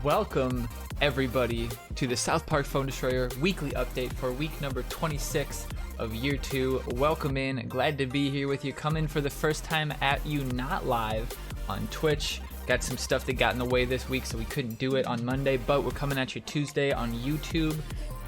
Welcome, everybody, to the South Park Phone Destroyer weekly update for week number 26 of year 2. Welcome in. Glad to be here with you. Coming for the first time at you, not live on Twitch. Got some stuff that got in the way this week, so we couldn't do it on Monday, but we're coming at you Tuesday on YouTube,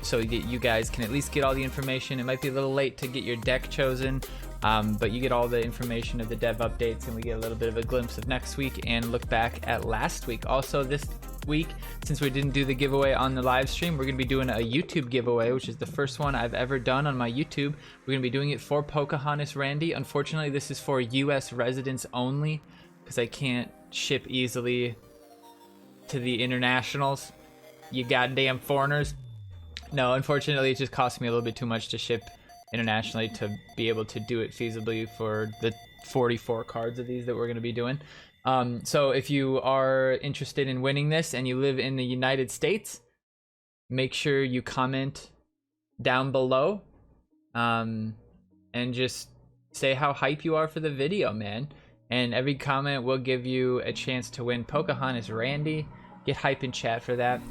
so that you guys can at least get all the information. It might be a little late to get your deck chosen, but you get all the information of the dev updates, and we get a little bit of a glimpse of next week and look back at last week. Also, this week, since we didn't do the giveaway on the live stream, we're going to be doing a YouTube giveaway, which is the first one I've ever done on my YouTube. We're going to be doing it for Pocahontas Randy. Unfortunately, this is for US residents only, because I can't ship easily to the internationals, you goddamn foreigners. No, unfortunately, it just cost me a little bit too much to ship internationally to be able to do it feasibly for the 44 cards of these that we're going to be doing. So if you are interested in winning this and you live in the United States, make sure you comment down below and just say how hype you are for the video, man. And every comment will give you a chance to win Pocahontas Randy. Get hype in chat for that.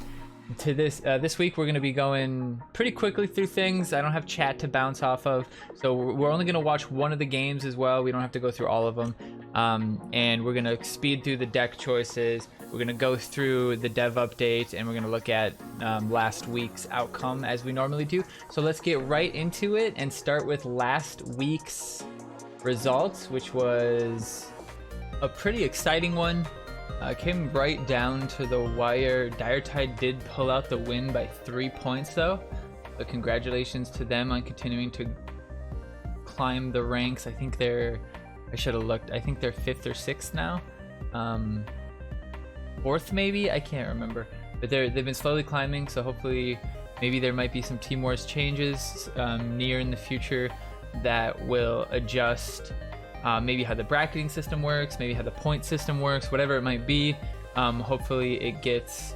To this week, we're going to be going pretty quickly through things. I don't have chat to bounce off of, so we're only going to watch one of the games as well. We don't have to go through all of them. And we're going to speed through the deck choices. We're going to go through the dev update, and we're going to look at last week's outcome as we normally do. So let's get right into it and start with last week's results, which was a pretty exciting one. Came right down to the wire. Dire Tide did pull out the win by 3 points though, so congratulations to them on continuing to climb the ranks. I think they're, I should have looked, I think they're 5th or 6th now, 4th maybe, I can't remember, but they've been slowly climbing, so hopefully maybe there might be some Team Wars changes near in the future that will adjust maybe how the bracketing system works, maybe how the point system works, whatever it might be. Hopefully it gets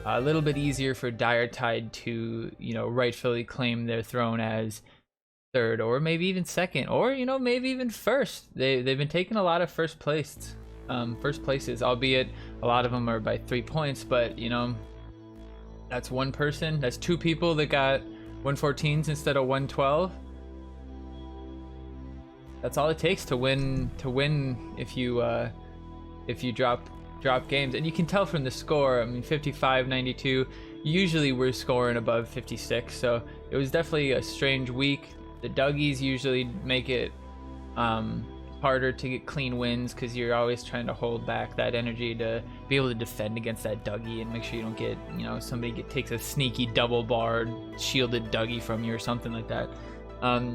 a little bit easier for Dire Tide to, you know, rightfully claim their throne as 3rd, or maybe even 2nd, or, you know, maybe even 1st. They've been taking a lot of first places, albeit a lot of them are by 3 points, but, you know, that's one person, that's 2 people that got 114s instead of 112. That's all it takes to win. If you drop games, and you can tell from the score. I mean, 55-92. Usually we're scoring above 56, so it was definitely a strange week. The Dougies usually make it harder to get clean wins, because you're always trying to hold back that energy to be able to defend against that Dougie and make sure you don't get, you know, somebody takes a sneaky double barred shielded Dougie from you or something like that.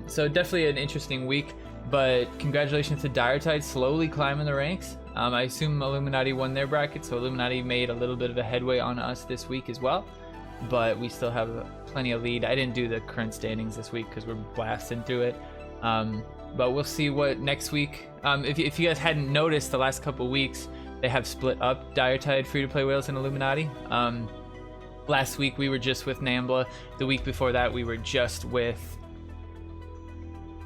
So definitely an interesting week. But congratulations to Dire Tide, slowly climbing the ranks. I assume Illuminati won their bracket, so Illuminati made a little bit of a headway on us this week as well. But we still have plenty of lead. I didn't do the current standings this week because we're blasting through it. But we'll see what next week. If you guys hadn't noticed, the last couple weeks, they have split up Dire Tide, Free-to-Play Whales, and Illuminati. Last week we were just with Nambla. The week before that we were just with...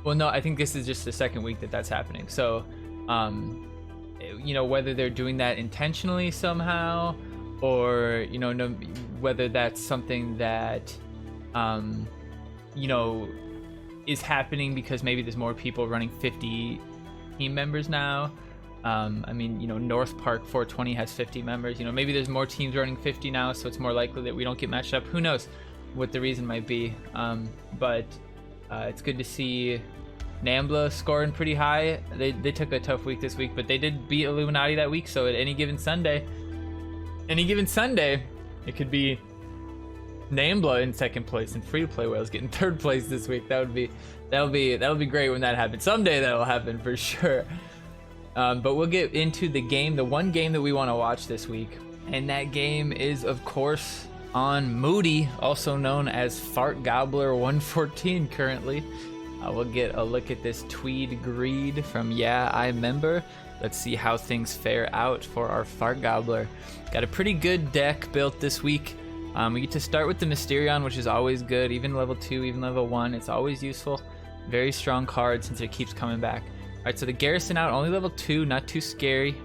Well, no, I think this is just the second week that that's happening. So, you know, whether they're doing that intentionally somehow, or, you know, whether that's something that, you know, is happening because maybe there's more people running 50 team members now. I mean, you know, North Park 420 has 50 members. You know, maybe there's more teams running 50 now, so it's more likely that we don't get matched up. Who knows what the reason might be. But it's good to see Nambla scoring pretty high. They took a tough week this week, but they did beat Illuminati that week, so at any given Sunday, it could be Nambla in 2nd place and Free-to-Play Whales getting 3rd place this week. That'll be great when that happens. Someday that'll happen for sure. But we'll get into the game, the one game that we want to watch this week, and that game is, of course, on Moody, also known as Fart Gobbler 114 currently. We'll get a look at this Tweed Greed from Yeah, I Remember. Let's see how things fare out for our Fart Gobbler. Got a pretty good deck built this week. We get to start with the Mysterion, which is always good, even level 2, even level 1. It's always useful. Very strong card since it keeps coming back. Alright, so the Garrison out, only level 2, not too scary.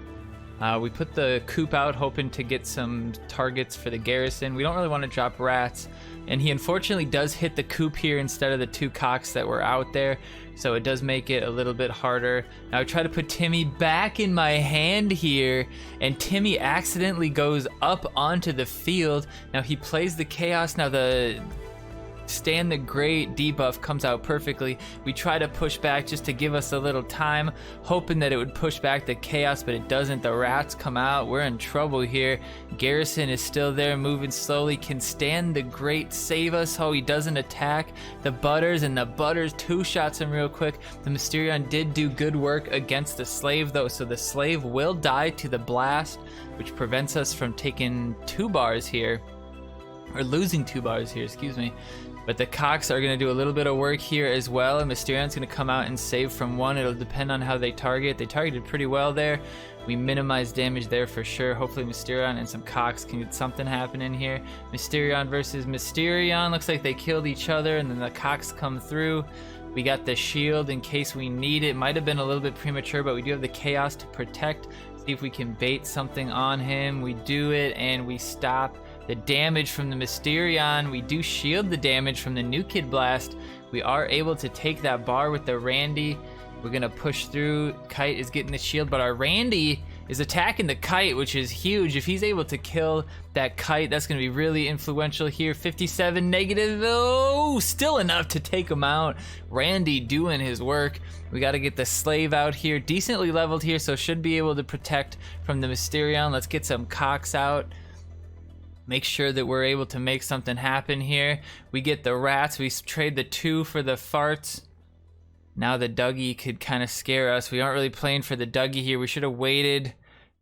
We put the coop out hoping to get some targets for the garrison. We don't really want to drop rats, and he unfortunately does hit the coop here instead of the 2 cocks that were out there, so it does make it a little bit harder. Now I try to put Timmy back in my hand here, and Timmy accidentally goes up onto the field. Now he plays the chaos. Now the Stand the Great debuff comes out perfectly. We try to push back just to give us a little time, hoping that it would push back the chaos, but it doesn't. The rats come out. We're in trouble here. Garrison is still there, moving slowly. Can Stand the Great save us? Oh, he doesn't attack the Butters, and the Butters 2-shots him real quick. The Mysterion did do good work against the Slave though, so the Slave will die to the blast, which prevents us from taking 2 bars here, or losing 2 bars here, excuse me. But the cocks are going to do a little bit of work here as well, and Mysterion's going to come out and save from 1. It'll depend on how they target. They targeted pretty well there. We minimize damage there for sure. Hopefully Mysterion and some cocks can get something happening here. Mysterion versus Mysterion. Looks like they killed each other, and then the cocks come through. We got the shield in case we need it. Might have been a little bit premature, but we do have the chaos to protect. See if we can bait something on him. We do it, and we stop the damage from the Mysterion. We do shield the damage from the New Kid Blast. We are able to take that bar with the Randy. We're gonna push through. Kite is getting the shield, but our Randy is attacking the Kite, which is huge. If he's able to kill that Kite, that's gonna be really influential here. 57 negative, oh, still enough to take him out. Randy doing his work. We gotta get the Slave out here, decently leveled here, so should be able to protect from the Mysterion. Let's get some cocks out. Make sure that we're able to make something happen here. We get the rats. We trade the 2 for the farts. Now the Dougie could kind of scare us. We aren't really playing for the Dougie here. We should have waited.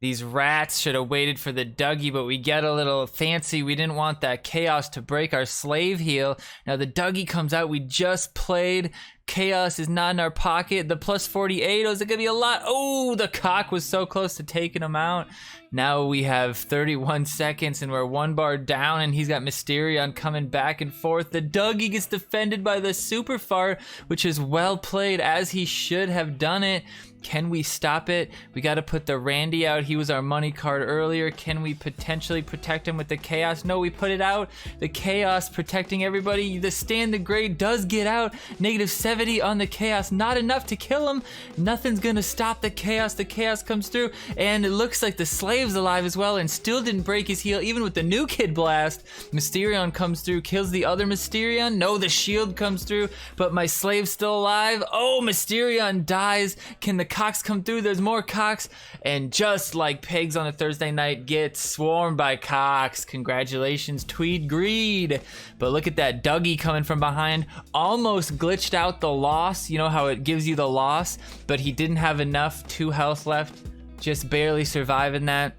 These rats should have waited for the Dougie, but we get a little fancy. We didn't want that chaos to break our Slave heal. Now the Dougie comes out. We just played. Chaos is not in our pocket. The plus 48, oh, is it gonna be a lot? Oh, the cock was so close to taking him out. Now we have 31 seconds and we're 1 bar down, and he's got Mysterion coming back and forth. The Dougie gets defended by the Super Fart, which is well played, as he should have done it. Can we stop it? We got to put the Randy out. He was our money card earlier. Can we potentially protect him with the chaos? No, we put it out. The chaos protecting everybody. The Stand the Great does get out. Negative 70 on the chaos. Not enough to kill him. Nothing's gonna stop the chaos. The chaos comes through, and it looks like the Slave's alive as well, and still didn't break his heal even with the New Kid Blast. Mysterion comes through, kills the other Mysterion. No, the shield comes through, but my Slave's still alive. Oh, Mysterion dies. Can the cocks come through? There's more cocks, and just like pigs on a Thursday night, get swarmed by cocks. Congratulations, Tweed Greed. But look at that Dougie coming from behind, almost glitched out the loss. You know how it gives you the loss, but he didn't have enough, 2 health left, just barely surviving that.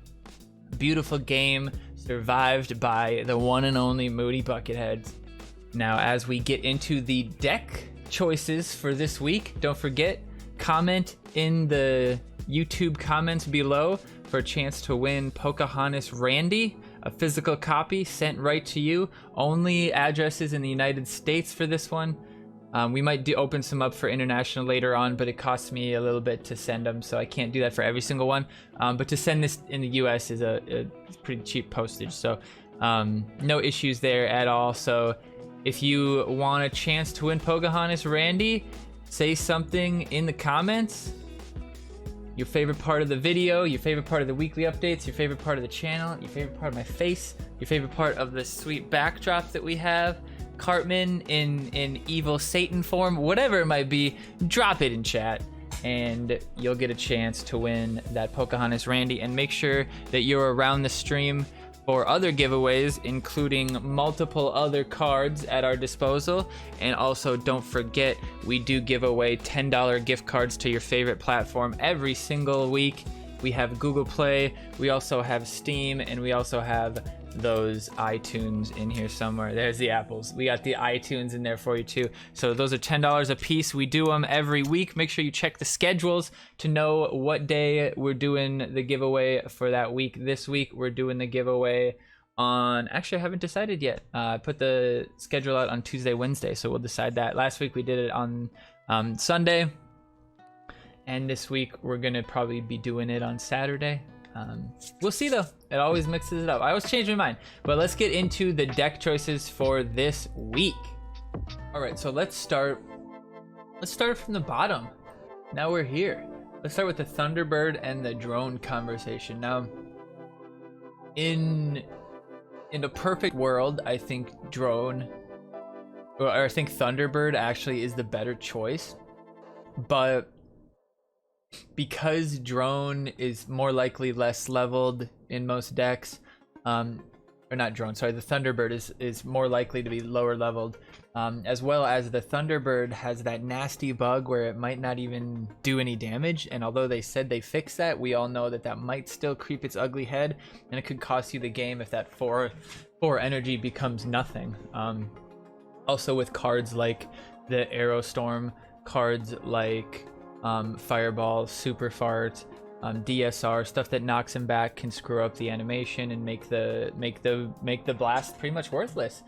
Beautiful game, survived by the one and only Moody Bucketheads. Now as we get into the deck choices for this week, don't forget, comment in the YouTube comments below for a chance to win Pocahontas Randy, a physical copy sent right to you. Only addresses in the United States for this one. We might open some up for international later on, but it costs me a little bit to send them, so I can't do that for every single one. But to send this in the US is a pretty cheap postage, so no issues there at all. So if you want a chance to win Pocahontas Randy, say something in the comments. Your favorite part of the video, your favorite part of the weekly updates, your favorite part of the channel, your favorite part of my face, your favorite part of the sweet backdrop that we have, Cartman in evil Satan form, whatever it might be, drop it in chat and you'll get a chance to win that Pocahontas Randy. And make sure that you're around the stream for other giveaways, including multiple other cards at our disposal. And also don't forget, we do give away $10 gift cards to your favorite platform every single week. We have Google Play, we also have Steam, and we also have those iTunes in here somewhere. There's the apples. We got the iTunes in there for you too. So those are $10 a piece. We do them every week. Make sure you check the schedules to know what day we're doing the giveaway for that week. This week we're doing the giveaway on, actually I haven't decided yet. I put the schedule out on Tuesday, Wednesday, so we'll decide that. Last week we did it on Sunday, and this week we're gonna probably be doing it on Saturday. We'll see though. It always mixes it up. I always change my mind. But let's get into the deck choices for this week. All right, so let's start from the bottom. Now we're here. Let's start with the Thunderbird and the drone conversation. Now, in a perfect world, I think I think Thunderbird actually is the better choice. But because drone is more likely less leveled in most decks, or not drone, sorry, the Thunderbird is more likely to be lower leveled, as well as the Thunderbird has that nasty bug where it might not even do any damage, and although they said they fixed that, we all know that that might still creep its ugly head, and it could cost you the game if that 4 energy becomes nothing. Also with cards like the Aerostorm, cards like Fireball, Super Fart, DSR, stuff that knocks him back can screw up the animation and make the blast pretty much worthless.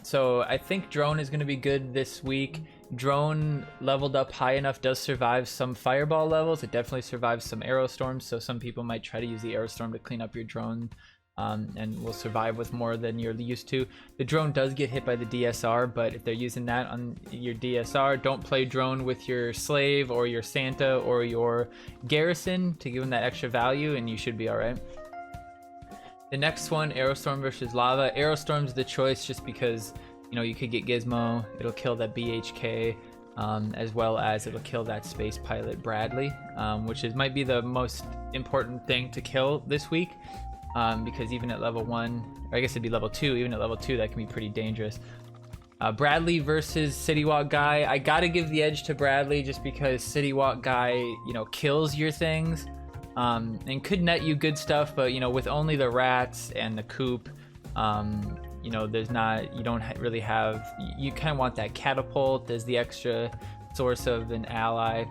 So I think drone is going to be good this week. Drone leveled up high enough does survive some Fireball levels. It definitely survives some Aerostorms, so some people might try to use the Aerostorm to clean up your drone, and will survive with more than you're used to. The drone does get hit by the DSR, but if they're using that on your DSR, don't play drone with your Slave or your Santa or your Garrison to give them that extra value, and you should be alright. The next one, Aerostorm versus Lava. Aerostorm's the choice just because, you know, you could get Gizmo, it'll kill that BHK, as well as it'll kill that space pilot Bradley, which might be the most important thing to kill this week. Because even at level 1, or I guess it'd be level 2, even at level 2 that can be pretty dangerous. Bradley versus City Walk Guy. I gotta give the edge to Bradley just because City Walk Guy, you know, kills your things, and could net you good stuff, but you know, with only the rats and the coop, you know, you don't really have, you kind of want that catapult as the extra source of an ally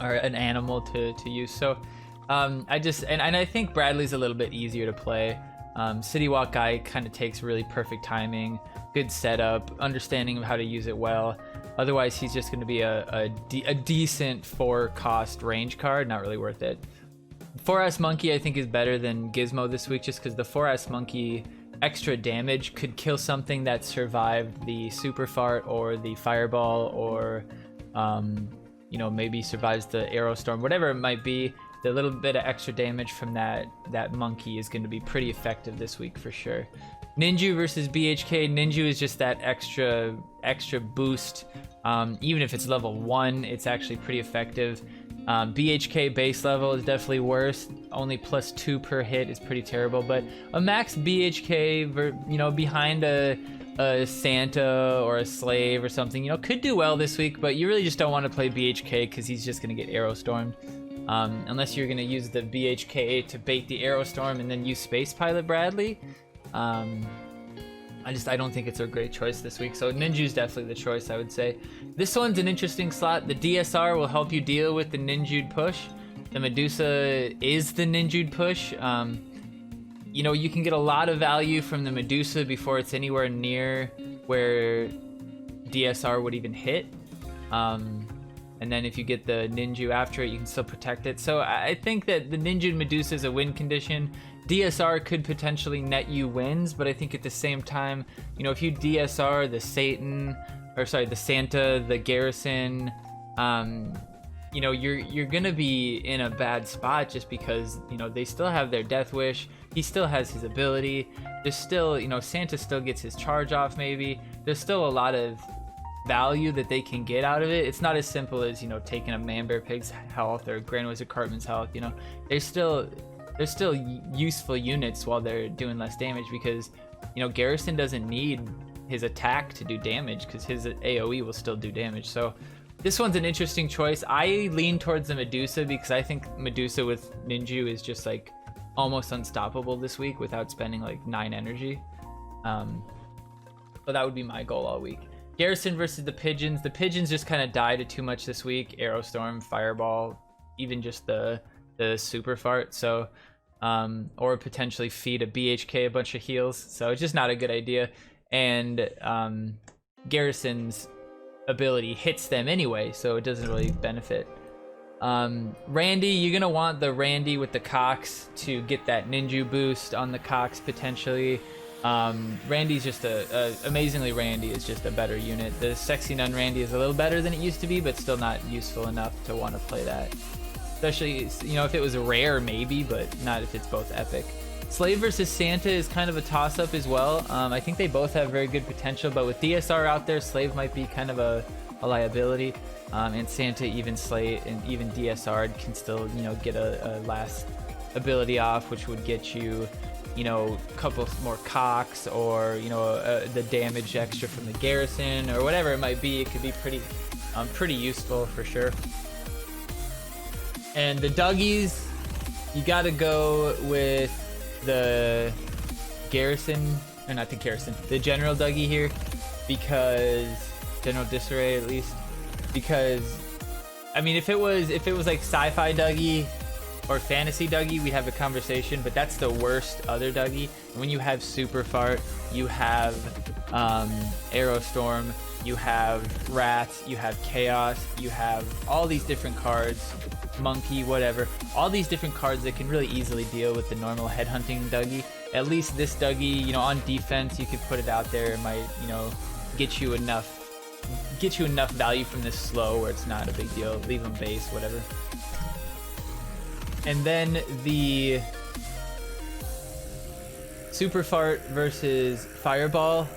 or an animal to use. So I think Bradley's a little bit easier to play. City Walk Guy kind of takes really perfect timing, good setup, understanding of how to use it well. Otherwise, he's just going to be a decent 4-cost range card, not really worth it. 4S Monkey I think is better than Gizmo this week, just because the 4S Monkey extra damage could kill something that survived the Super Fart or the Fireball, or you know, maybe survives the Aerostorm, whatever it might be. The little bit of extra damage from that monkey is going to be pretty effective this week for sure. Ninju versus BHK. Ninju is just that extra boost. Even if it's level 1, it's actually pretty effective. BHK base level is definitely worse. Only +2 per hit is pretty terrible. But a max BHK, you know, behind a Santa or a Slave or something, you know, could do well this week. But you really just don't want to play BHK because he's just going to get Aerostormed. Unless you're going to use the BHK to bait the Aerostorm and then use Space Pilot Bradley. I don't think it's a great choice this week. So Ninju's definitely the choice, I would say. This one's an interesting slot. The DSR will help you deal with the Ninju'd push. The Medusa is the Ninju'd push. You know, you can get a lot of value from the Medusa before it's anywhere near where DSR would even hit. And then if you get the Ninju after it, you can still protect it. So I think that the Ninja Medusa is a win condition. DSR could potentially net you wins, but I think at the same time, you know, if you DSR the Santa, the Garrison, you know, you're gonna be in a bad spot just because, you know, they still have their Death Wish. He still has his ability. There's still, you know, Santa still gets his charge off maybe. There's still a lot of value that they can get out of it. It's not as simple as, you know, taking a Man-Bear Pig's health or Grand Wizard Cartman's health. You know, they're still useful units while they're doing less damage, because, you know, Garrison doesn't need his attack to do damage because his AoE will still do damage. So this one's an interesting choice. I lean towards the Medusa because I think Medusa with Ninju is just like almost unstoppable this week without spending like 9 energy. So that would be my goal all week. Garrison versus the Pigeons. The Pigeons just kind of died too much this week. Aerostorm, Fireball, even just the Super Fart. So, or potentially feed a BHK a bunch of heals. So it's just not a good idea. And Garrison's ability hits them anyway, so it doesn't really benefit. Randy, you're gonna want the Randy with the Cox to get that ninja boost on the Cox potentially. Randy's just amazingly Randy is just a better unit. The Sexy Nun Randy is a little better than it used to be, but still not useful enough to want to play that. Especially, you know, if it was a rare maybe, but not if it's both epic. Slave versus Santa is kind of a toss-up as well. I think they both have very good potential, but with DSR out there, Slave might be kind of a liability. And Santa even Slate and even DSR can still, you know, get a last ability off, which would get you, you know, a couple more cocks, or, you know, the damage extra from the garrison, or whatever it might be. It could be pretty useful for sure. And the Dougies, you gotta go with the garrison, or not the garrison, the General Dougie here, because General Disarray at least, because I mean, if it was like sci-fi Dougie or fantasy Dougie, we'd have a conversation, but that's the worst other Dougie. And when you have Super Fart, you have Arrow Storm, you have Rats, you have Chaos, you have all these different cards, Monkey, whatever, all these different cards that can really easily deal with the normal headhunting Dougie. At least this Dougie, you know, on defense, you could put it out there. It might, you know, get you enough value from this slow where it's not a big deal. Leave them base, whatever. And then the Super Fart versus Fireball.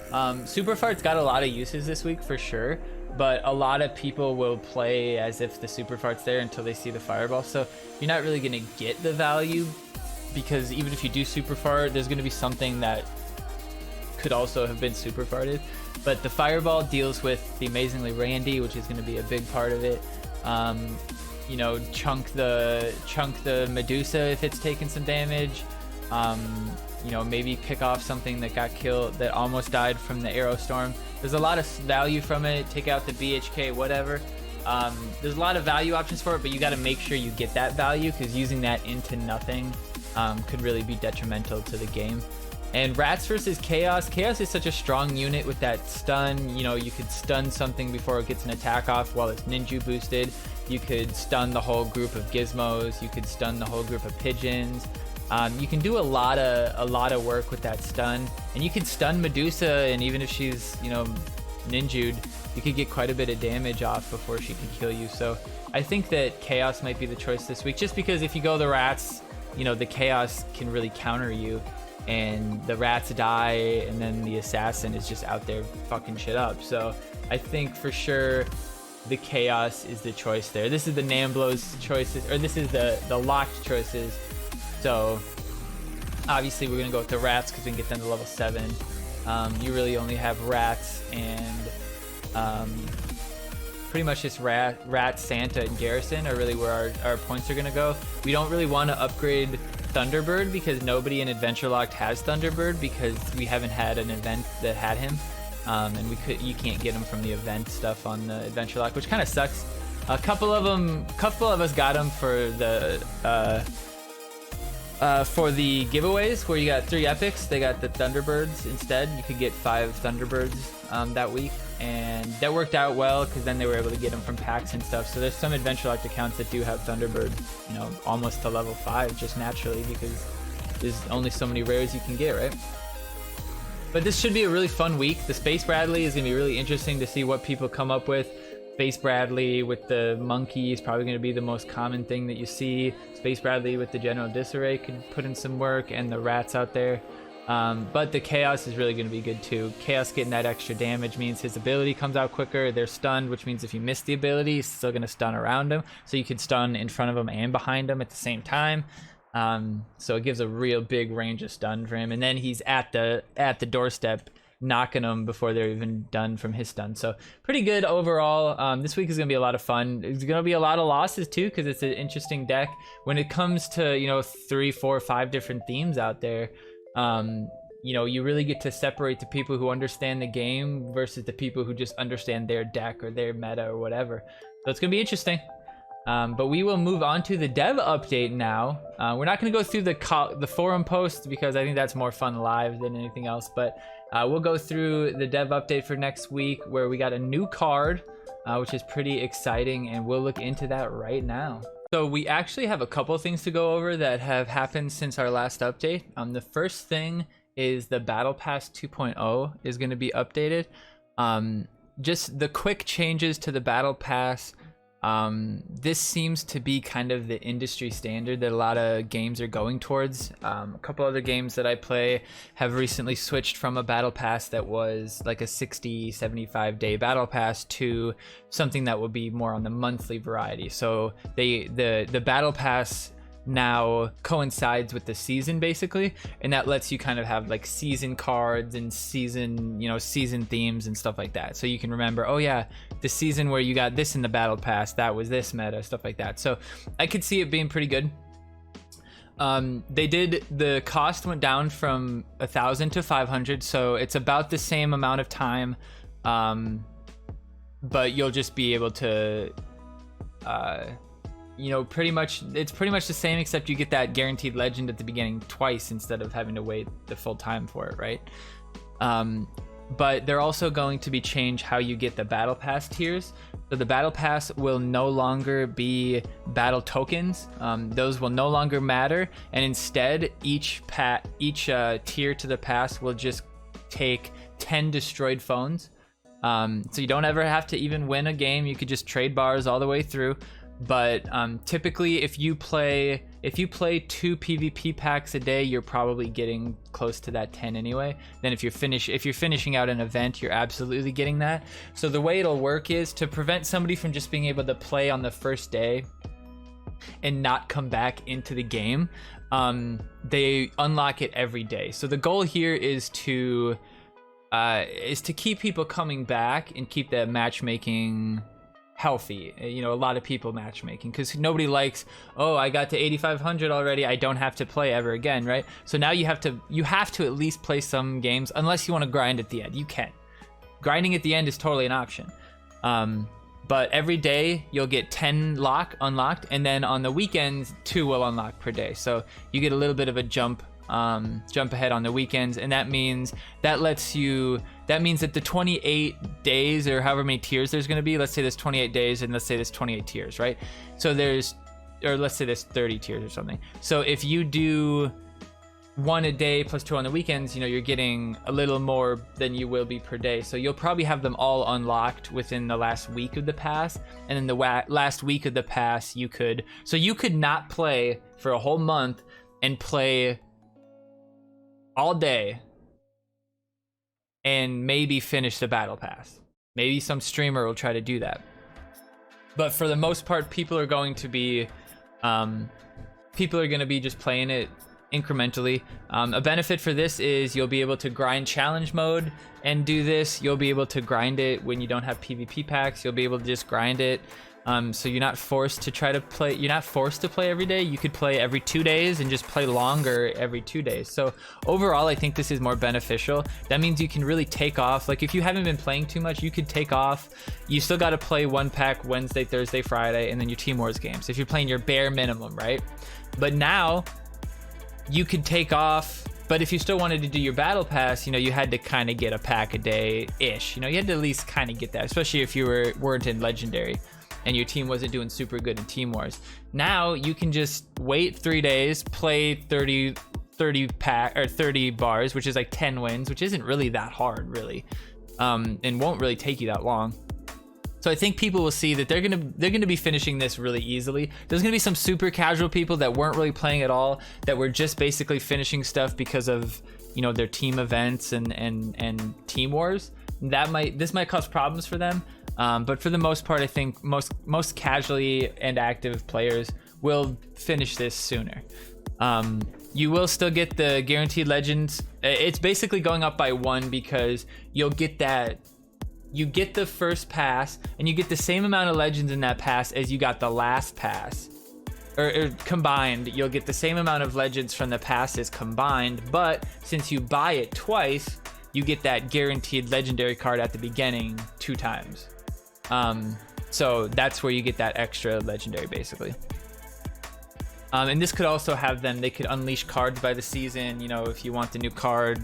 Super Fart's got a lot of uses this week for sure, but a lot of people will play as if the Super Fart's there until they see the Fireball. So you're not really going to get the value, because even if you do Super Fart, there's going to be something that could also have been Super Farted. But the Fireball deals with the Amazingly Randy, which is going to be a big part of it. You know, chunk the Medusa if it's taking some damage. You know, maybe pick off something that got killed, that almost died from the Arrow Storm. There's a lot of value from it. Take out the BHK, whatever. There's a lot of value options for it, but you got to make sure you get that value, because using that into nothing could really be detrimental to the game. And Rats versus Chaos. Chaos is such a strong unit with that stun. You know, you could stun something before it gets an attack off while it's ninja boosted. You could stun the whole group of gizmos. You could stun the whole group of pigeons. You can do a lot of work with that stun, and you could stun Medusa, and even if she's, you know, ninjued, you could get quite a bit of damage off before she can kill you. So I think that Chaos might be the choice this week, just because if you go the Rats, you know, the Chaos can really counter you, and the Rats die, and then the Assassin is just out there fucking shit up. So I think for sure the Chaos is the choice there. This is the Namblo's choices, or this is the locked choices. So obviously we're gonna go with the Rats because we can get them to level 7. You really only have Rats and pretty much just Rat, Santa, and Garrison are really where our points are gonna go. We don't really want to upgrade Thunderbird because nobody in Adventure Locked has Thunderbird, because we haven't had an event that had him, and you can't get him from the event stuff on the Adventure Lock, which kind of sucks. A couple of us got him for the giveaways where you got 3 epics. They got the Thunderbirds instead. You could get 5 Thunderbirds that week, and that worked out well because then they were able to get them from packs and stuff. So there's some Adventure Locked accounts that do have Thunderbird, you know, almost to level 5 just naturally, because there's only so many rares you can get, right? But this should be a really fun week. The Space Bradley is gonna be really interesting to see what people come up with. Space Bradley with the monkey is probably going to be the most common thing that you see. Space Bradley with the General Disarray could put in some work, and the Rats out there. But the Chaos is really going to be good too. Chaos getting that extra damage means his ability comes out quicker. They're stunned, which means if you miss the ability, he's still going to stun around him. So you could stun in front of him and behind him at the same time. So it gives a real big range of stun for him. And then he's at the doorstep, knocking them before they're even done from his stun. So pretty good overall. This week is gonna be a lot of fun. It's gonna be a lot of losses too, because it's an interesting deck when it comes to, you know, 3, 4, 5 different themes out there. You know, you really get to separate the people who understand the game versus the people who just understand their deck or their meta or whatever. So it's gonna be interesting. But we will move on to the dev update now. We're not going to go through the forum posts because I think that's more fun live than anything else. But we'll go through the dev update for next week, where we got a new card, which is pretty exciting, and we'll look into that right now. So we actually have a couple of things to go over that have happened since our last update. The first thing is the Battle Pass 2.0 is going to be updated. Just the quick changes to the Battle Pass. This seems to be kind of the industry standard that a lot of games are going towards. A couple other games that I play have recently switched from a battle pass that was like a 60-75 day battle pass to something that will be more on the monthly variety. So the battle pass now coincides with the season basically, and that lets you kind of have like season cards and season themes and stuff like that, so you can remember, oh yeah, the season where you got this in the battle pass, that was this meta, stuff like that. So I could see it being pretty good. The cost went down from 1,000 to 500, so it's about the same amount of time, but you'll just be able to it's pretty much the same, except you get that guaranteed legend at the beginning twice instead of having to wait the full time for it, right? But they're also going to be change how you get the battle pass tiers. So the battle pass will no longer be battle tokens. Those will no longer matter, and instead each tier to the pass will just take 10 destroyed phones. So you don't ever have to even win a game. You could just trade bars all the way through. But typically if you play 2 PvP packs a day, you're probably getting close to that 10 anyway. Then if you're finishing out an event, you're absolutely getting that. So the way it'll work is to prevent somebody from just being able to play on the first day and not come back into the game. They unlock it every day. So the goal here is to keep people coming back and keep the matchmaking healthy. A lot of people matchmaking, because nobody likes, oh, I got to 8,500 already, I don't have to play ever again, right? So now you have to at least play some games, unless you want to grind at the end. You can. Grinding at the end is totally an option. But every day you'll get 10 unlocked, and then on the weekends 2 will unlock per day. So you get a little bit of a jump ahead on the weekends, and that means that the 28 days, or however many tiers there's going to be, let's say there's 28 days and let's say there's 28 tiers, right? So let's say there's 30 tiers or something. So if you do 1 a day plus 2 on the weekends, you're getting a little more than you will be per day. So you'll probably have them all unlocked within the last week of the pass, and in the last week of the pass you could not play for a whole month and play all day and maybe finish the battle pass. Maybe some streamer will try to do that, but for the most part people are going to be just playing it incrementally. A benefit for this is you'll be able to grind challenge mode and do this. You'll be able to grind it when you don't have PvP packs. You'll be able to just grind it. So you're not forced to play every day. You could play every 2 days and just play longer every 2 days. So overall, I think this is more beneficial. That means you can really take off. Like if you haven't been playing too much, you could take off. You still got to play 1 pack Wednesday, Thursday, Friday, and then your Team Wars games if you're playing your bare minimum, right? But now you could take off. But if you still wanted to do your battle pass, you had to kind of get a pack a day ish. You had to at least kind of get that, especially if you weren't in legendary and your team wasn't doing super good in Team Wars. Now you can just wait 3 days, play 30 bars, which is like 10 wins, which isn't really that hard, really, and won't really take you that long. So I think people will see that they're gonna be finishing this really easily. There's gonna be some super casual people that weren't really playing at all, that were just basically finishing stuff because of their team events and Team Wars. This might cause problems for them. But for the most part, I think most casually and active players will finish this sooner. You will still get the guaranteed legends. It's basically going up by 1 because you'll get that. You get the first pass, and you get the same amount of legends in that pass as you got the last pass. Or combined, you'll get the same amount of legends from the passes combined, but since you buy it twice, you get that guaranteed legendary card at the beginning 2 times. So that's where you get that extra legendary basically. And this could also have they could unleash cards by the season. If you want the new card,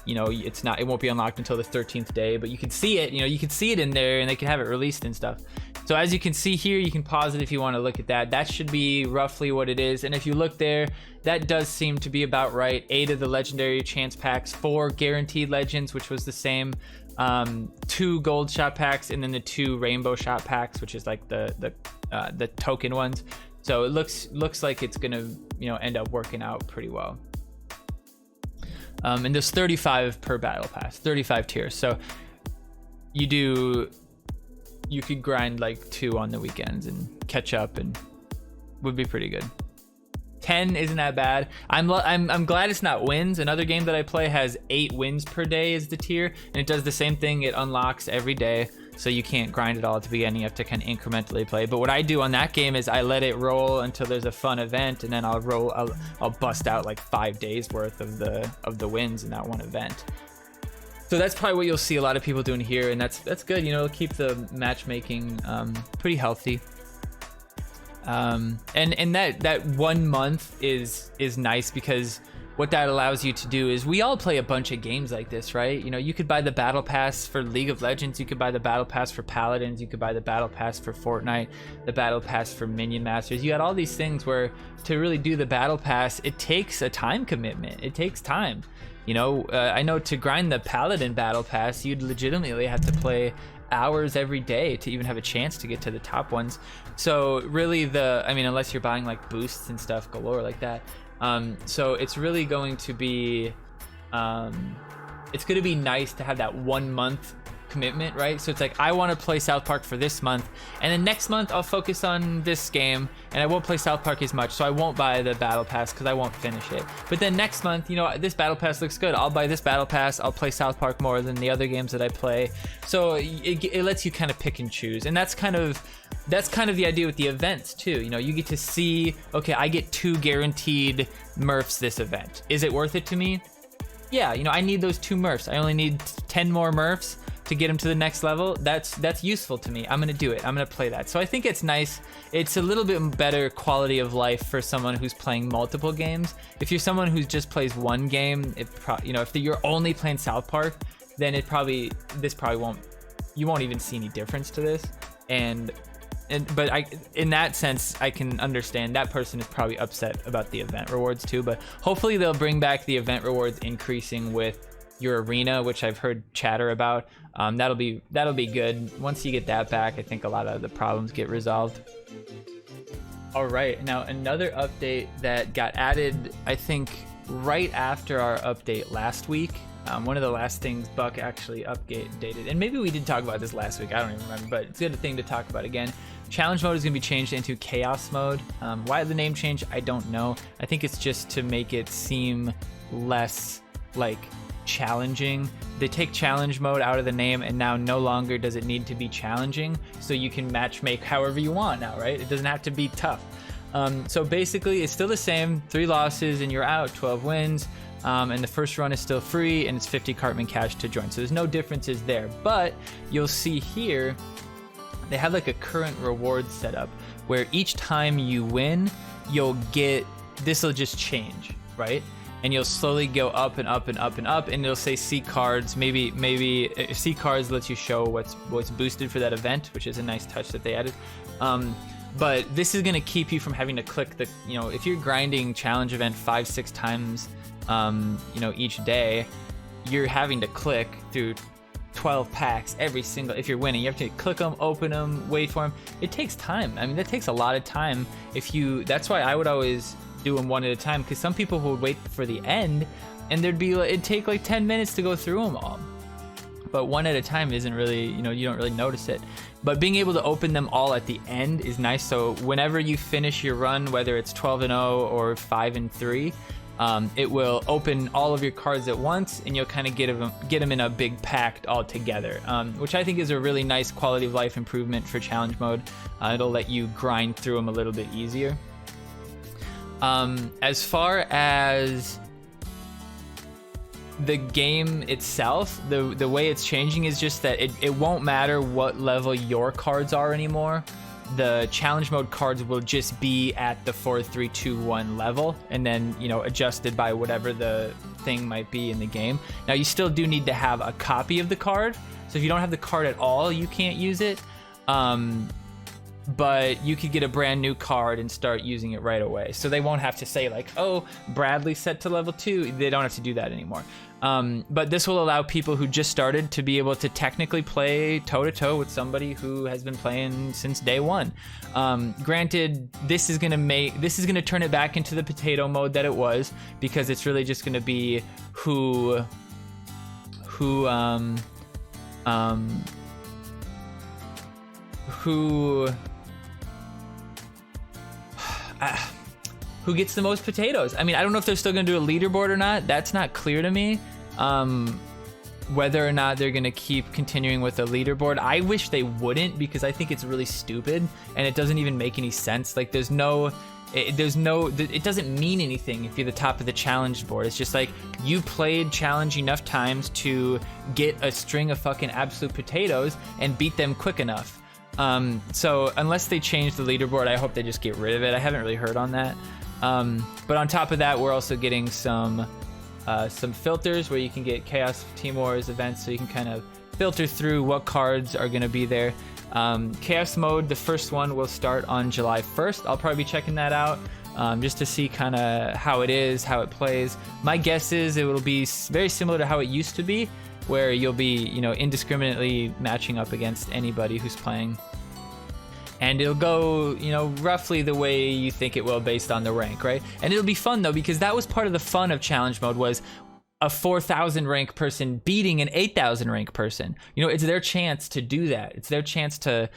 it won't be unlocked until the 13th day, but you can see it, you can see it in there, and they can have it released and stuff. So as you can see here, you can pause it if you want to look at that. That should be roughly what it is. And if you look there, that does seem to be about right. 8 of the legendary chance packs, 4 guaranteed legends, which was the same, 2 gold shot packs, and then the 2 rainbow shot packs, which is like the token ones. So it looks like it's gonna, you know, end up working out pretty well. And there's 35 per battle pass, 35 tiers. So you could grind like 2 on the weekends and catch up, and would be pretty good. 10 isn't that bad. I'm glad it's not wins. Another game that I play has 8 wins per day is the tier, and it does the same thing. It unlocks every day, so you can't grind it all at the beginning. You have to kind of incrementally play. But what I do on that game is I let it roll until there's a fun event, and then I'll bust out like 5 days worth of the wins in that one event. So that's probably what you'll see a lot of people doing here, and that's good. You know, keep the matchmaking pretty healthy. And that 1 month is nice, because what that allows you to do is, we all play a bunch of games like this, right? You know, you could buy the battle pass for League of Legends, you could buy the battle pass for Paladins, you could buy the battle pass for Fortnite, the battle pass for Minion Masters. You got all these things where to really do the battle pass, it takes a time commitment. It takes time. You know, I know to grind the Paladin battle pass, you'd legitimately have to play hours every day to even have a chance to get to the top ones. So really I mean, unless you're buying like boosts and stuff galore like that. So it's really going to be, it's going to be nice to have that 1 month commitment, right? So it's like, I want to play South Park for this month, and then next month I'll focus on this game, and I won't play South Park as much, so I won't buy the battle pass because I won't finish it. But then next month, you know, this battle pass looks good, I'll buy this battle pass, I'll play South Park more than the other games that I play. So it lets you kind of pick and choose, and that's kind of the idea with the events too. You know, you get to see, okay, I get 2 guaranteed Murphs this event. Is it worth it to me? Yeah, you know, I need those 2 Murphs. I only need 10 more Murphs to get them to the next level. That's useful to me. I'm gonna do it. I'm gonna play that. So I think it's nice. It's a little bit better quality of life for someone who's playing multiple games. If you're someone who just plays one game, you know, if you're only playing South Park, then you won't even see any difference to this. But in that sense, I can understand that person is probably upset about the event rewards too. But hopefully they'll bring back the event rewards increasing with your arena, which I've heard chatter about. That'll be good. Once you get that back, I think a lot of the problems get resolved. All right, now another update that got added, I think right after our update last week. One of the last things Buck actually updated, and maybe we did talk about this last week, I don't even remember, but it's a good thing to talk about again. Challenge mode is going to be changed into chaos mode. Why the name change, I don't know. I think it's just to make it seem less like challenging. They take challenge mode out of the name, and now no longer does it need to be challenging, so you can match make however you want now, right? It doesn't have to be tough. So basically it's still the same, 3 losses and you're out, 12 wins. And the first run is still free, and it's 50 Cartman cash to join. So there's no differences there, but you'll see here they have like a current reward setup where each time you win, you'll get, this will just change, right? And you'll slowly go up and up and up and up, and it'll say see cards. Maybe see cards lets you show what's boosted for that event, which is a nice touch that they added. But this is gonna keep you from having to click the, you know, if you're grinding challenge event 5-6 times, you know, each day, you're having to click through 12 packs every single, if you're winning, you have to click them, open them, wait for them. It takes time. I mean, that takes a lot of time. That's why I would always do them one at a time, because some people would wait for the end, and it'd take like 10 minutes to go through them all. But one at a time isn't really, you know, you don't really notice it. But being able to open them all at the end is nice. So whenever you finish your run, whether it's 12-0 or 5-3, it will open all of your cards at once, and you'll kind of get them in a big pack all together, which I think is a really nice quality of life improvement for challenge mode. It'll let you grind through them a little bit easier. As far as the game itself, the way it's changing is just that it won't matter what level your cards are anymore. The challenge mode cards will just be at the 4, 3, 2, 1 level, and then, you know, adjusted by whatever the thing might be in the game. Now you still do need to have a copy of the card, so if you don't have the card at all, you can't use it. but you could get a brand new card and start using it right away. So they won't have to say like, oh, Bradley set to level 2. They don't have to do that anymore. But this will allow people who just started to be able to technically play toe-to-toe with somebody who has been playing since day one. Granted, this is gonna turn it back into the potato mode that it was, because it's really just gonna be who gets the most potatoes. I mean, I don't know if they're still gonna do a leaderboard or not. That's not clear to me. Whether or not they're gonna keep continuing with a leaderboard. I wish they wouldn't, because I think it's really stupid and it doesn't even make any sense. Like it doesn't mean anything if you're the top of the challenge board. It's just like you played challenge enough times to get a string of fucking absolute potatoes and beat them quick enough. So unless they change the leaderboard, I hope they just get rid of it. I haven't really heard on that. But on top of that, we're also getting some filters where you can get Chaos Team Wars events, so you can kind of filter through what cards are going to be there. Chaos mode, the first one will start on July 1st. I'll probably be checking that out just to see kind of how it is, how it plays. My guess is it will be very similar to how it used to be, where you'll be, indiscriminately matching up against anybody who's playing. And it'll go, roughly the way you think it will based on the rank, right? And it'll be fun though, because that was part of the fun of challenge mode, was a 4,000 rank person beating an 8,000 rank person. It's their chance to do that. It's their chance to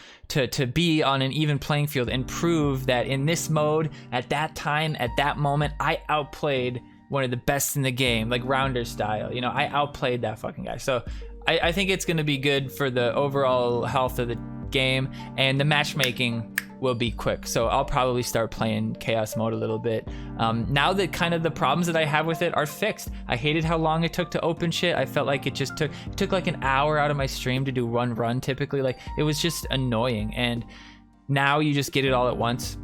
be on an even playing field and prove that in this mode, at that time, at that moment, I outplayed one of the best in the game, like rounder style. I outplayed that fucking guy. So I think it's going to be good for the overall health of the game, and the matchmaking will be quick. So I'll probably start playing Chaos mode a little bit. Now that kind of the problems that I have with it are fixed. I hated how long it took to open shit. I felt like it took like an hour out of my stream to do one run typically. Like it was just annoying. And now you just get it all at once.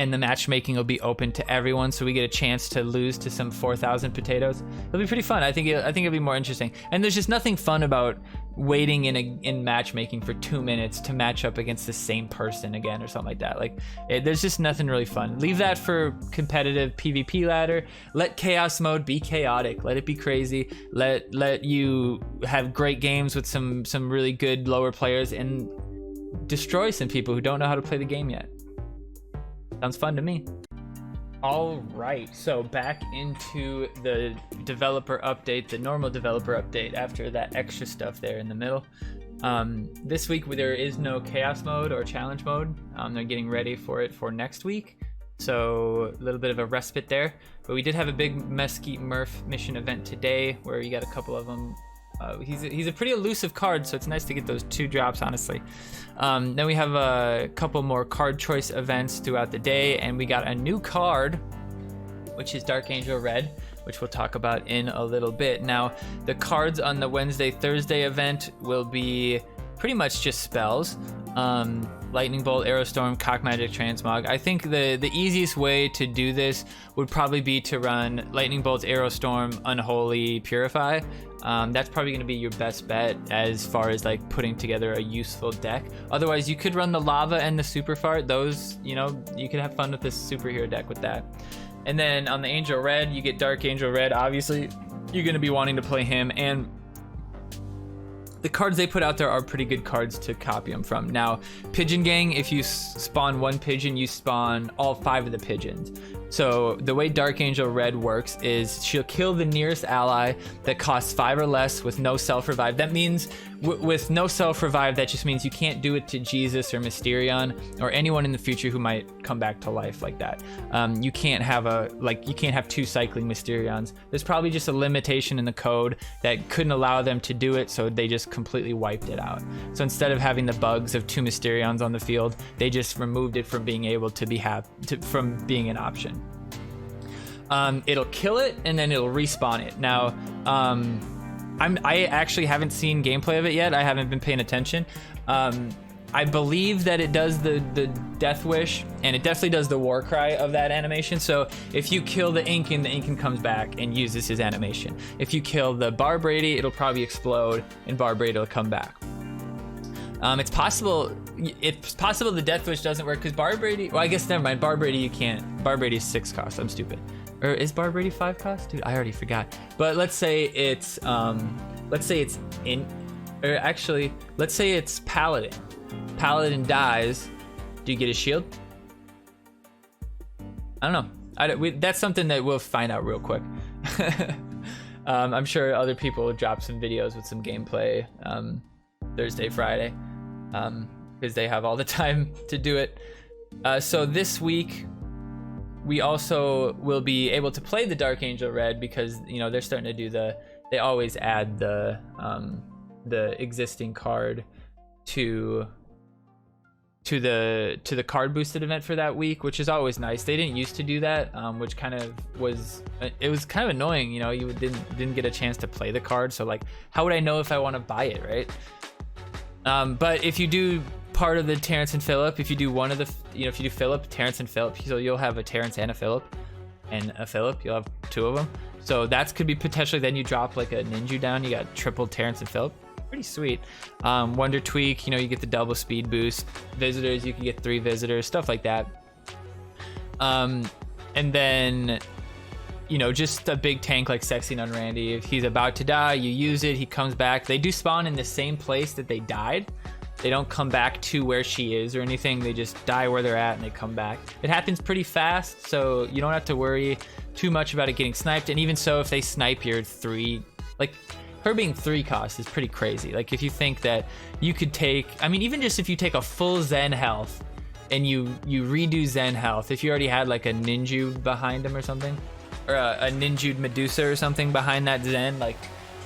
And the matchmaking will be open to everyone, so we get a chance to lose to some 4,000 potatoes. It'll be pretty fun. I think it'll be more interesting. And there's just nothing fun about waiting in matchmaking for 2 minutes to match up against the same person again or something like that. Like, there's just nothing really fun. Leave that for competitive PvP ladder. Let chaos mode be chaotic. Let it be crazy. Let you have great games with some really good lower players, and destroy some people who don't know how to play the game yet. Sounds fun to me. All right, so back into the developer update, the normal developer update after that extra stuff there in the middle. This week there is no chaos mode or challenge mode. They're getting ready for it for next week, so a little bit of a respite there. But we did have a big Mesquite Murph mission event today where you got a couple of them. He's a pretty elusive card, so it's nice to get those 2 drops, honestly. Then we have a couple more card choice events throughout the day, and we got a new card, which is Dark Angel Red, which we'll talk about in a little bit. Now, the cards on the Wednesday-Thursday event will be pretty much just spells. Lightning Bolt, Aerostorm, Cock Magic, Transmog. I think the easiest way to do this would probably be to run Lightning Bolt, Aerostorm, Unholy, Purify. That's probably going to be your best bet as far as like putting together a useful deck. Otherwise, you could run the Lava and the Super Fart. Those, you could have fun with this superhero deck with that. And then on the Angel Red, you get Dark Angel Red. Obviously, you're going to be wanting to play him, and the cards they put out there are pretty good cards to copy them from. Now, Pigeon Gang, if you spawn 1 pigeon, you spawn all 5 of the pigeons. So the way Dark Angel Red works is she'll kill the nearest ally that costs 5 or less with no self-revive. That means with no self-revive, that just means you can't do it to Jesus or Mysterion or anyone in the future who might come back to life like that. You can't have 2 cycling Mysterions. There's probably just a limitation in the code that couldn't allow them to do it, so they just completely wiped it out. So instead of having the bugs of 2 Mysterions on the field, they just removed it from being able to be from being an option. It'll kill it and then it'll respawn it. Now, I actually haven't seen gameplay of it yet. I haven't been paying attention. I believe that it does the Death Wish, and it definitely does the War Cry of that animation. So if you kill the Incan comes back and uses his animation. If you kill the Barbrady, it'll probably explode, and Barbrady will come back. It's possible it's possible the Death Wish doesn't work because Barb Brady. Well, I guess never mind. Barb Brady you can't. Barb Brady is 6 cost. I'm stupid. Or is Barb Brady 5 cost? Dude, I already forgot. But let's say it's in, or actually, let's say it's Paladin. Paladin dies. Do you get a shield? I don't know. That's something that we'll find out real quick. I'm sure other people will drop some videos with some gameplay Thursday, Friday, because they have all the time to do it. So this week, we also will be able to play the Dark Angel Red because, you know, they're starting to do they always add the existing card to the card boosted event for that week, which is always nice. They didn't used to do that, which kind of was kind of annoying. You know, you didn't get a chance to play the card, so like, how would I know if I want to buy it, right? But if you do part of the Terrence and Phillip, if you do one of the, you know, if you do Phillip, Terrence and Phillip, so you'll have a Terrence and a Phillip, you'll have 2 of them. So that could be potentially, then you drop like a Ninja down, you got triple Terrence and Phillip. Pretty sweet. Wonder Tweak, you know, you get the double speed boost. Visitors, you can get 3 visitors, stuff like that. And then, you know, just a big tank like Sexy and Randy. If he's about to die, you use it, he comes back. They do spawn in the same place that they died. They don't come back to where she is or anything. They just die where they're at and they come back. It happens pretty fast, so you don't have to worry too much about it getting sniped. And even so, if they snipe your 3, like, her being 3 cost is pretty crazy. Like, if you think that you could take, I mean, even just if you take a full Zen health and you redo Zen health, if you already had like a Ninju behind him or something, or a Ninju'd Medusa or something behind that Zen, like,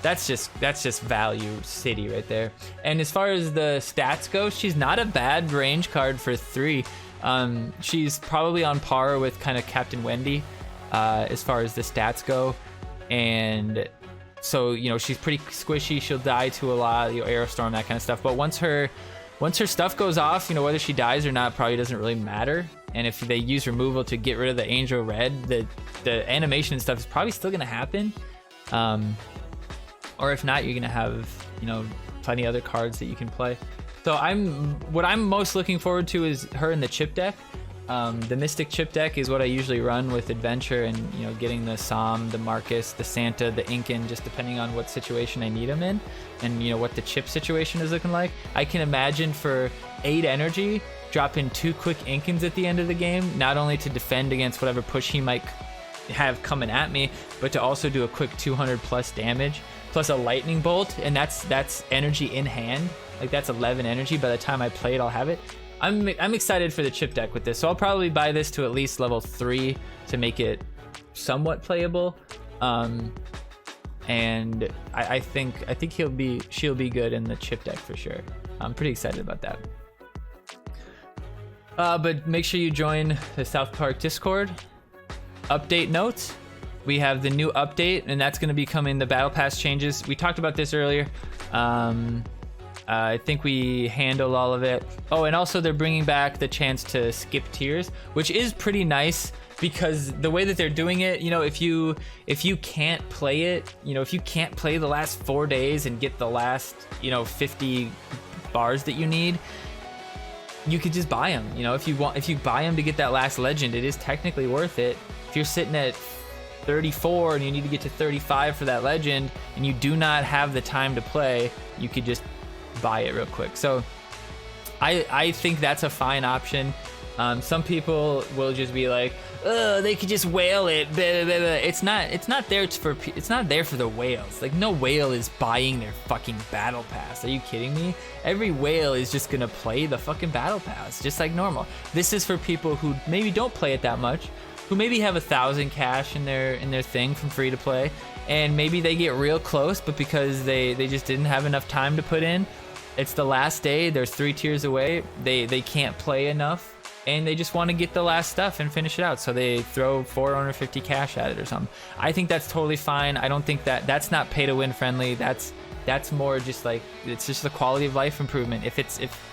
that's just value city right there. And as far as the stats go, she's not a bad range card for 3. She's probably on par with kind of Captain Wendy as far as the stats go. And so, you know, she's pretty squishy. She'll die to a lot, you know, Aerostorm, that kind of stuff. But once her stuff goes off, you know, whether she dies or not probably doesn't really matter. And if they use removal to get rid of the Angel Red, the animation and stuff is probably still gonna happen. Or if not, you're gonna have, you know, plenty of other cards that you can play. So what I'm most looking forward to is her in the chip deck. The Mystic chip deck is what I usually run with Adventure, and, you know, getting the Som, the Marcus, the Santa, the Incan, just depending on what situation I need them in, and, you know, what the chip situation is looking like. I can imagine for 8 energy, dropping 2 quick Incans at the end of the game, not only to defend against whatever push he might have coming at me, but to also do a quick 200 plus damage, plus a lightning bolt, and that's energy in hand. Like, that's 11 energy. By the time I play it, I'll have it. I'm excited for the chip deck with this, so I'll probably buy this to at least level 3 to make it somewhat playable. And I think she'll be good in the chip deck for sure. I'm pretty excited about that. But make sure you join the South Park Discord. Update notes: we have the new update, and that's going to be coming. The Battle Pass changes. We talked about this earlier. I think we handled all of it. Oh, and also they're bringing back the chance to skip tiers, which is pretty nice, because the way that they're doing it, you know, if you can't play it, you know, if you can't play the last 4 days and get the last, you know, 50 bars that you need, you could just buy them. You know, if you buy them to get that last legend, it is technically worth it. If you're sitting at 34 and you need to get to 35 for that legend, and you do not have the time to play, you could just buy it real quick. So I think that's a fine option. Some people will just be like, oh, they could just whale it. Blah, blah, blah. It's not there for the whales. Like, no whale is buying their fucking battle pass. Are you kidding me? Every whale is just gonna play the fucking battle pass just like normal. This is for people who maybe don't play it that much, who maybe have 1,000 cash in their thing from free to play, and maybe they get real close, but because they just didn't have enough time to put in, it's the last day, there's 3 tiers away, they can't play enough, and they just want to get the last stuff and finish it out, so they throw 450 cash at it or something. I think that's totally fine. I don't think that's not pay to win friendly. That's more just like, it's just the quality of life improvement. If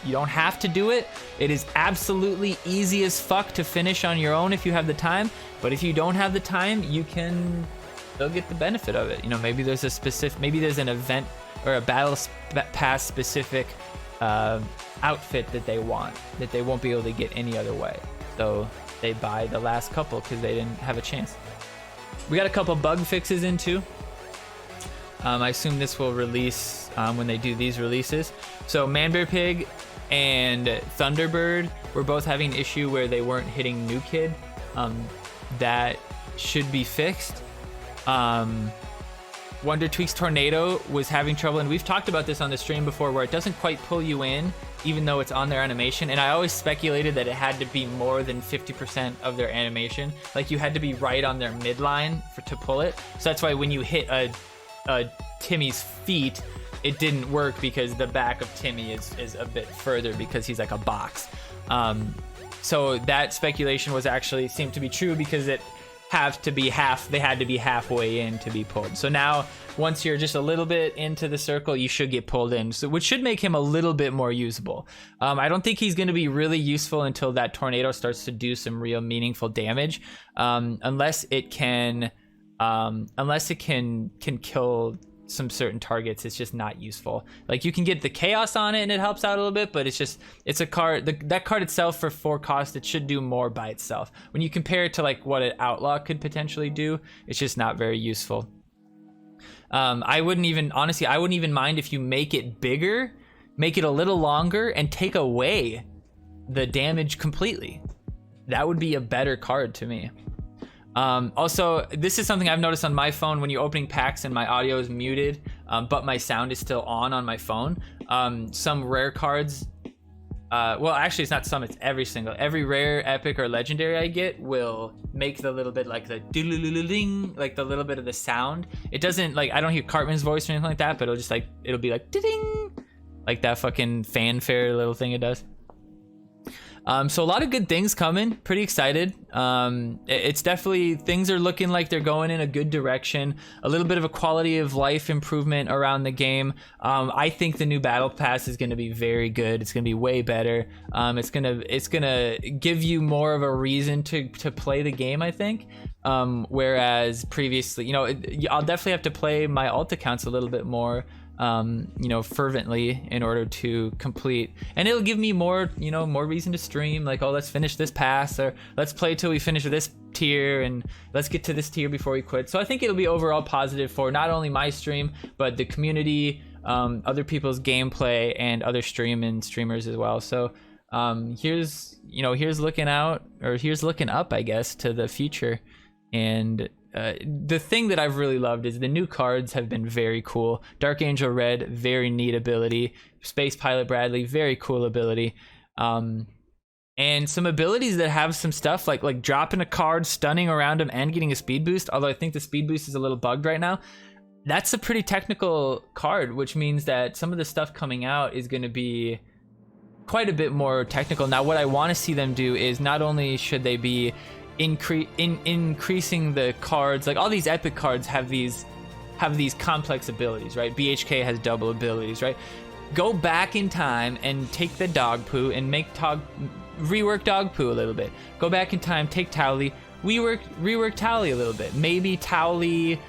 you don't have to do it, it is absolutely easy as fuck to finish on your own if you have the time. But if you don't have the time, you can still get the benefit of it. You know, maybe there's an event or a battle pass specific outfit that they want, that they won't be able to get any other way. So they buy the last couple because they didn't have a chance. We got a couple bug fixes in too. I assume this will release when they do these releases. So Manbear Pig and Thunderbird were both having an issue where they weren't hitting New Kid. That should be fixed. Wonder Tweaks Tornado was having trouble, and we've talked about this on the stream before, where it doesn't quite pull you in even though it's on their animation, and I always speculated that it had to be more than 50% of their animation. Like, you had to be right on their midline to pull it. So that's why when you hit a Timmy's feet, it didn't work, because the back of Timmy is a bit further because he's like a box. So that speculation was actually seemed to be true, because they had to be halfway in to be pulled. So now once you're just a little bit into the circle, you should get pulled in, so which should make him a little bit more usable. I don't think he's going to be really useful until that tornado starts to do some real meaningful damage, unless it can kill some certain targets. It's just not useful. Like, you can get the chaos on it and it helps out a little bit, but it's a card, that card itself for 4 cost, it should do more by itself. When you compare it to like what an outlaw could potentially do, it's just not very useful. I wouldn't even mind if you make it bigger, make it a little longer, and take away the damage completely. That would be a better card to me. Also, this is something I've noticed on my phone. When you're opening packs and my audio is muted, but my sound is still on my phone, some rare cards, well, actually it's not some, it's every rare, epic, or legendary I get will make the little bit like the ding, like the little bit of the sound. It doesn't, like, I don't hear Cartman's voice or anything like that, but it'll be like ding, like that fucking fanfare little thing it does. So a lot of good things coming. Pretty excited. It's definitely, things are looking like they're going in a good direction. A little bit of a quality of life improvement around the game. I think the new battle pass is going to be very good. It's going to be way better. It's gonna give you more of a reason to play the game, I think. Whereas previously, I'll definitely have to play my alt accounts a little bit more, fervently in order to complete, and it'll give me more reason to stream, like, oh, let's finish this pass, or let's play till we finish this tier, and let's get to this tier before we quit. So I think it'll be overall positive for not only my stream, but the community, other people's gameplay, and other streamers as well. So here's looking up, I guess, to the future. And the thing that I've really loved is the new cards have been very cool. Dark Angel Red, very neat ability. Space Pilot Bradley, very cool ability. And some abilities that have some stuff like dropping a card, stunning around him, and getting a speed boost. Although I think the speed boost is a little bugged right now. That's a pretty technical card, which means that some of the stuff coming out is going to be quite a bit more technical. Now, what I want to see them do is, not only should they be increasing the cards, like all these epic cards have these complex abilities, right? BHK has double abilities, right? Go back in time and take the dog poo and rework dog poo a little bit. Go back in time, take Towley, rework Towley a little bit. Maybe Towley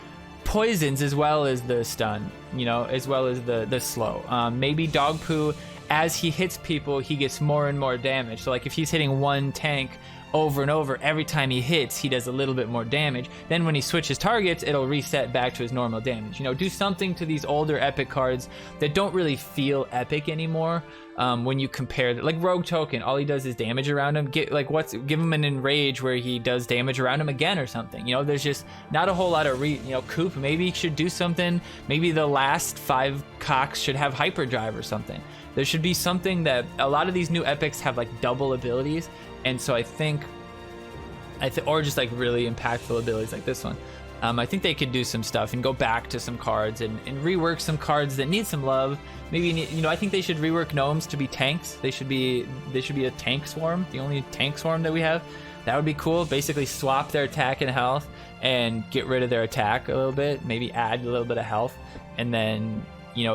poisons as well as the stun, as well as the slow. Maybe dog poo, as he hits people, he gets more and more damage. So like if he's hitting one tank over and over, every time he hits, he does a little bit more damage. Then when he switches targets, it'll reset back to his normal damage. Do something to these older epic cards that don't really feel epic anymore. When you compare, like Rogue Token, all he does is damage around him. Give him an Enrage where he does damage around him again or something. There's just not a whole lot of Coop maybe should do something. Maybe the last 5 cocks should have Hyperdrive or something. There should be something that, a lot of these new epics have like double abilities, and so I think or just like really impactful abilities like this one. I think they could do some stuff and go back to some cards and rework some cards that need some love. Maybe I think they should rework gnomes to be tanks. They should be a tank swarm, the only tank swarm that we have. That would be cool. Basically swap their attack and health and get rid of their attack a little bit. Maybe add a little bit of health, and then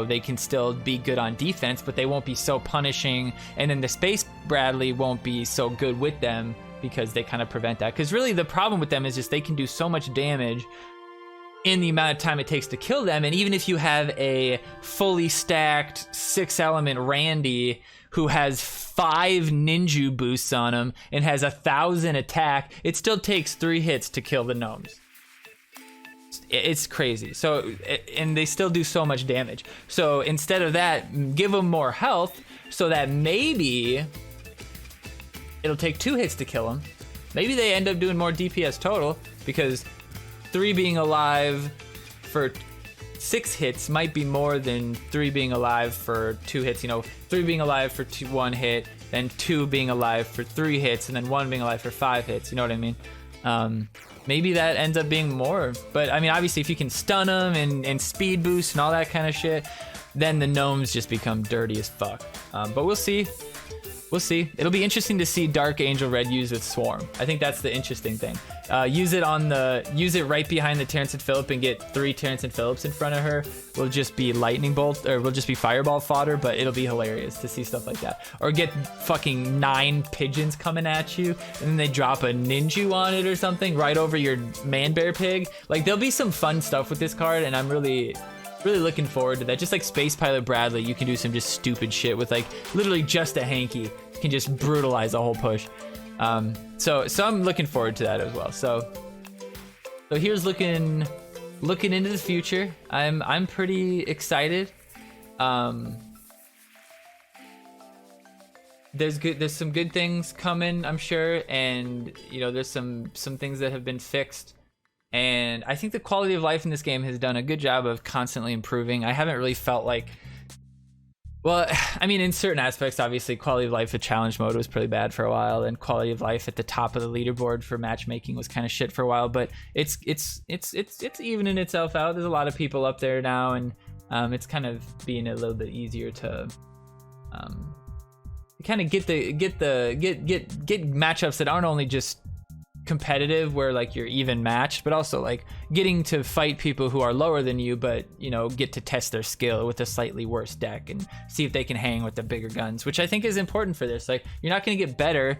they can still be good on defense, but they won't be so punishing. And then the Space Bradley won't be so good with them, because they kind of prevent that. Because really the problem with them is just they can do so much damage in the amount of time it takes to kill them. And even if you have a fully stacked 6-element Randy who has 5 ninja boosts on him and has 1,000 attack, it still takes 3 hits to kill the gnomes. It's crazy. So, and they still do so much damage. So instead of that, give them more health so that maybe it'll take 2 hits to kill them. Maybe they end up doing more DPS total, because 3 being alive for 6 hits might be more than 3 being alive for 2 hits. You know, 3 being alive for 1 hit, then 2 being alive for 3 hits, and then 1 being alive for 5 hits. You know what I mean? Maybe that ends up being more. But I mean, obviously, if you can stun them and speed boost and all that kind of shit, then the gnomes just become dirty as fuck. But we'll see. We'll see. It'll be interesting to see Dark Angel Red use with Swarm. I think that's the interesting thing. Use it right behind the Terrence and Phillip and get 3 Terrence and Phillips in front of her. Will just be lightning bolt, or will just be fireball fodder, but it'll be hilarious to see stuff like that. Or get fucking 9 pigeons coming at you, and then they drop a ninja on it or something right over your man bear pig. Like, there'll be some fun stuff with this card, and I'm really looking forward to that. Just like Space Pilot Bradley, you can do some just stupid shit with like literally just a hanky. You can just brutalize a whole push. So I'm looking forward to that as well. So here's looking into the future. I'm pretty excited. There's some good things coming, I'm sure, and you know, there's some things that have been fixed. And I think the quality of life in this game has done a good job of constantly improving. I haven't really felt like, well, I mean, in certain aspects, obviously, quality of life at challenge mode was pretty bad for a while, and quality of life at the top of the leaderboard for matchmaking was kind of shit for a while. But it's evening itself out. There's a lot of people up there now, and it's kind of being a little bit easier to kind of get matchups that aren't only just competitive where like you're even matched, but also like getting to fight people who are lower than you, but you know, get to test their skill with a slightly worse deck and see if they can hang with the bigger guns, which I think is important for this. Like, you're not going to get better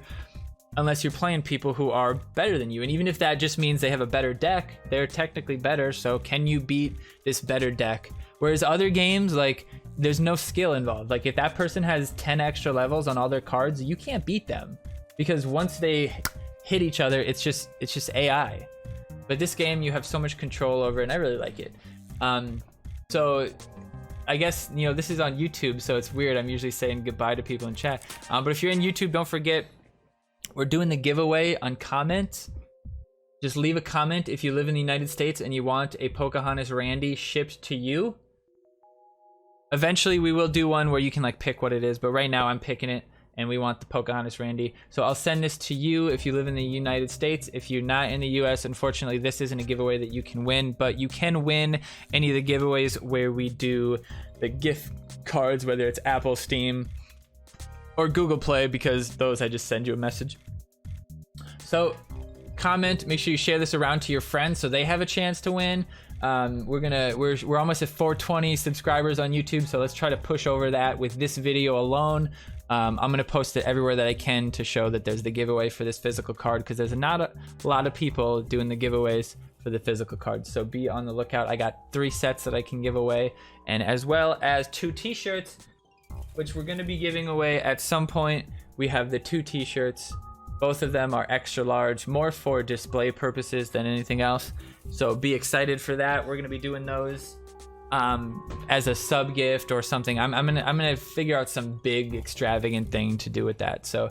unless you're playing people who are better than you, and even if that just means they have a better deck, they're technically better. So can you beat this better deck? Whereas other games, like, there's no skill involved. Like, if that person has 10 extra levels on all their cards, you can't beat them, because once they hit each other, it's just AI. But this game, you have so much control over it, and I really like it. So I guess, you know, this is on YouTube, so it's weird. I'm usually saying goodbye to people in chat. But if you're in YouTube, don't forget, we're doing the giveaway on comments. Just leave a comment if you live in the United States and you want a Pocahontas Randy shipped to you. Eventually, we will do one where you can like pick what it is, but right now I'm picking it, and we want the Pocahontas Randy. So I'll send this to you if you live in the United States. If you're not in the US, unfortunately, this isn't a giveaway that you can win, but you can win any of the giveaways where we do the gift cards, whether it's Apple, Steam, or Google Play, because those I just send you a message. So comment, make sure you share this around to your friends so they have a chance to win. We're almost at 420 subscribers on YouTube, so let's try to push over that with this video alone. I'm going to post it everywhere that I can to show that there's the giveaway for this physical card, because there's not a lot of people doing the giveaways for the physical cards. So be on the lookout. I got 3 sets that I can give away, and as well as 2 t-shirts, which we're going to be giving away at some point. We have the 2 t-shirts. Both of them are extra large, more for display purposes than anything else. So be excited for that. We're going to be doing those as a sub gift or something. I'm gonna figure out some big extravagant thing to do with that. So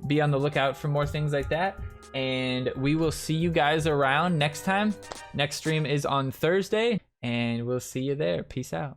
be on the lookout for more things like that, and we will see you guys around next time. Next stream is on Thursday, and we'll see you there. Peace out.